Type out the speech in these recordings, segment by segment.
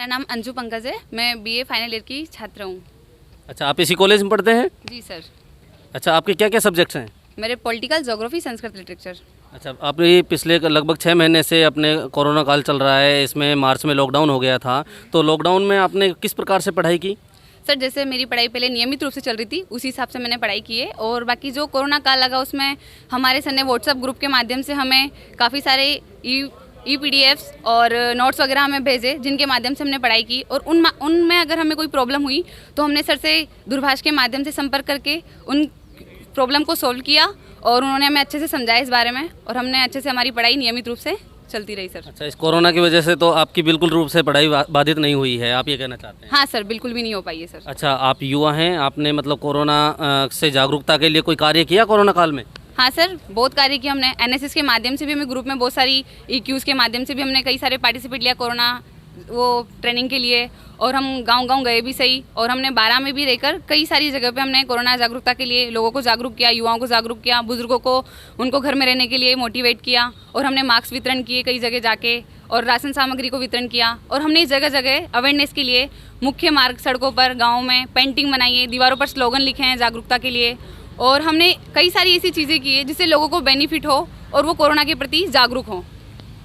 मेरा नाम अंजू पंकज है। मैं बीए फाइनल ईयर की छात्र हूँ। अच्छा, आप इसी कॉलेज में पढ़ते हैं? जी सर। अच्छा, आपके क्या क्या सब्जेक्ट्स हैं? मेरे पॉलिटिकल, ज्योग्राफी, संस्कृत, लिटरेचर। अच्छा, आप ये पिछले लगभग 6 महीने से अपने कोरोना काल चल रहा है, इसमें मार्च में लॉकडाउन हो गया था, तो लॉकडाउन में आपने किस प्रकार से पढ़ाई की? सर जैसे मेरी पढ़ाई पहले नियमित रूप से चल रही थी, उसी हिसाब से मैंने पढ़ाई की है। और बाकी जो कोरोना काल लगा उसमें हमारे सर ने व्हाट्सएप ग्रुप के माध्यम से हमें काफ़ी सारे ई पीडीएफ्स और नोट्स वगैरह हमें भेजे, जिनके माध्यम से हमने पढ़ाई की। और उनमें अगर हमें कोई प्रॉब्लम हुई तो हमने सर से दूरभाष के माध्यम से संपर्क करके उन प्रॉब्लम को सॉल्व किया और उन्होंने हमें अच्छे से समझाया इस बारे में, और हमने अच्छे से हमारी पढ़ाई नियमित रूप से चलती रही सर। अच्छा, इस कोरोना की वजह से तो आपकी बिल्कुल रूप से पढ़ाई बाधित नहीं हुई है, आप ये कहना चाहते हैं? हाँ सर, बिल्कुल भी नहीं हो पाई है सर। अच्छा, आप युवा हैं, आपने मतलब कोरोना से जागरूकता के लिए कोई कार्य किया कोरोना काल में? हाँ सर, बहुत कार्य किया हमने। एनएसएस के माध्यम से भी हमें ग्रुप में बहुत सारी ईक्यूज़ के माध्यम से भी हमने कई सारे पार्टिसिपेट लिया कोरोना वो ट्रेनिंग के लिए। और हम गांव-गांव गए भी सही, और हमने 12 में भी रहकर कई सारी जगह पे हमने कोरोना जागरूकता के लिए लोगों को जागरूक किया, युवाओं को जागरूक किया, बुजुर्गों को उनको घर में रहने के लिए मोटिवेट किया। और हमने मास्क वितरण किए कई जगह जाके, और राशन सामग्री को वितरण किया। और हमने जगह जगह अवेयरनेस के लिए मुख्य मार्ग, सड़कों पर, गाँव में पेंटिंग बनाई है, दीवारों पर स्लोगन लिखे हैं जागरूकता के लिए। और हमने कई सारी ऐसी चीज़ें की है जिससे लोगों को बेनिफिट हो और वो कोरोना के प्रति जागरूक हों।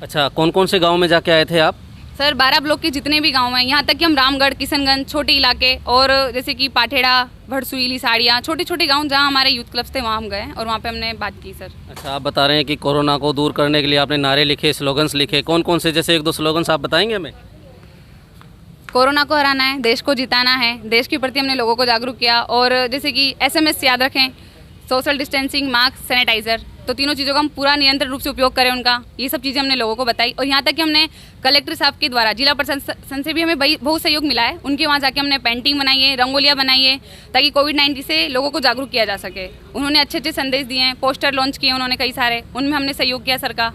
अच्छा, कौन कौन से गाँव में जाके आए थे आप? सर 12 ब्लॉक के जितने भी गांव हैं, यहाँ तक कि हम रामगढ़, किशनगंज, छोटे इलाके, और जैसे कि पाठेड़ा, भड़सुई, लिसाड़िया, छोटे छोटे गांव जहाँ हमारे यूथ क्लब्स थे वहाँ हम गए और वहाँ पे हमने बात की सर। अच्छा, आप बता रहे हैं कि कोरोना को दूर करने के लिए आपने नारे लिखे, स्लोगन्स लिखे, कौन कौन से, जैसे 1-2 स्लोगन्स आप बताएंगे हमें? कोरोना को हराना है, देश को जिताना है, देश के प्रति हमने लोगों को जागरूक किया। और जैसे कि SMS याद रखें, सोशल डिस्टेंसिंग, मास्क, सैनिटाइज़र, तो तीनों चीज़ों का हम पूरा निरंतर रूप से उपयोग करें उनका, ये सब चीज़ें हमने लोगों को बताई। और यहाँ तक कि हमने कलेक्टर साहब के द्वारा, जिला प्रशासन से भी हमें बहुत सहयोग मिला है। उनके वहाँ जाके हमने पेंटिंग बनाई है, रंगोलियाँ बनाई है, ताकि कोविड-19 से लोगों को जागरूक किया जा सके। उन्होंने अच्छे अच्छे संदेश दिए हैं, पोस्टर लॉन्च किए उन्होंने कई सारे, उनमें हमने सहयोग किया सर का।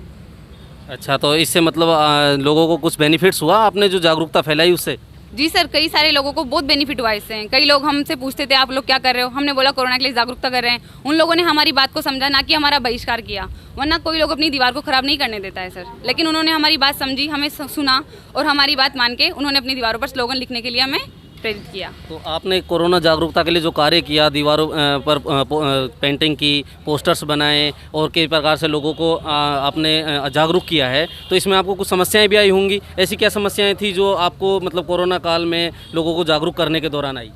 अच्छा, तो इससे मतलब लोगों को कुछ बेनिफिट्स हुआ, आपने जो जागरूकता फैलाई उससे? जी सर, कई सारे लोगों को बहुत बेनिफिट हुआ इससे। कई लोग हमसे पूछते थे आप लोग क्या कर रहे हो, हमने बोला कोरोना के लिए जागरूकता कर रहे हैं। उन लोगों ने हमारी बात को समझा, ना कि हमारा बहिष्कार किया। वरना कोई लोग अपनी दीवार को ख़राब नहीं करने देता है सर, लेकिन उन्होंने हमारी बात समझी, हमें सुना, और हमारी बात मान के उन्होंने अपनी दीवारों पर स्लोगन लिखने के लिए हमें प्रेरित किया। तो आपने कोरोना जागरूकता के लिए जो कार्य किया, दीवारों पर पेंटिंग की, पोस्टर्स बनाए और कई प्रकार से लोगों को आपने जागरूक किया है, तो इसमें आपको कुछ समस्याएं भी आई होंगी। ऐसी क्या समस्याएं थी जो आपको मतलब कोरोना काल में लोगों को जागरूक करने के दौरान आई?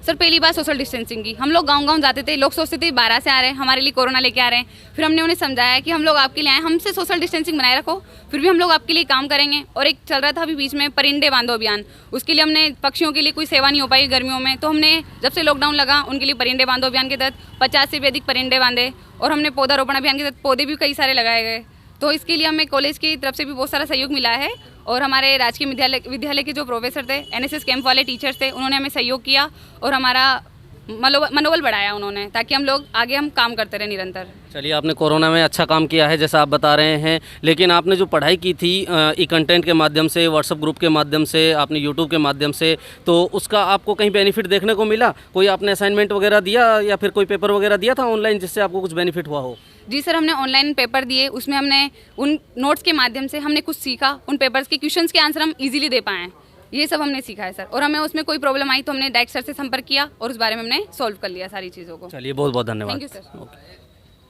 सर पहली बात सोशल डिस्टेंसिंग की। हम लोग गांव-गांव जाते थे, लोग सोचते थे 12 से आ रहे हैं, हमारे लिए कोरोना लेके आ रहे हैं। फिर हमने उन्हें समझाया कि हम लोग आपके लिए आए, हमसे सोशल डिस्टेंसिंग बनाए रखो, फिर भी हम लोग आपके लिए काम करेंगे। और एक चल रहा था अभी बीच में परिंदे बांधो अभियान, उसके लिए हमने पक्षियों के लिए कोई सेवा नहीं हो पाई गर्मियों में, तो हमने जब से लॉकडाउन लगा उनके लिए परिंदे बांधो अभियान के तहत 50 से भी अधिक परिंदे बांधे। और हमने पौधारोपण अभियान के तहत पौधे भी कई सारे लगाए गए। तो इसके लिए हमें कॉलेज की तरफ से भी बहुत सारा सहयोग मिला है। और हमारे राजकीय विद्यालय के जो प्रोफेसर थे, NSS कैंप वाले टीचर्स थे, उन्होंने हमें सहयोग किया और हमारा मनोबल बढ़ाया उन्होंने, ताकि हम लोग आगे हम काम करते रहे निरंतर। चलिए, आपने कोरोना में अच्छा काम किया है जैसा आप बता रहे हैं, लेकिन आपने जो पढ़ाई की थी ई कंटेंट के माध्यम से, व्हाट्सएप ग्रुप के माध्यम से, आपने यूट्यूब के माध्यम से, तो उसका आपको कहीं बेनिफिट देखने को मिला? कोई आपने असाइनमेंट वगैरह दिया या फिर कोई पेपर वगैरह दिया था ऑनलाइन जिससे आपको कुछ बेनिफिट हुआ हो? जी सर, हमने ऑनलाइन पेपर दिए, उसमें हमने उन नोट्स के माध्यम से हमने कुछ सीखा, उन पेपर्स के क्वेश्चंस के आंसर हम इजीली दे पाएँ, ये सब हमने सीखा है सर। और हमें उसमें कोई प्रॉब्लम आई तो हमने डायरेक्ट सर से संपर्क किया और उस बारे में हमने सॉल्व कर लिया सारी चीज़ों को। चलिए, बहुत बहुत धन्यवाद। Thank you sir. ओके।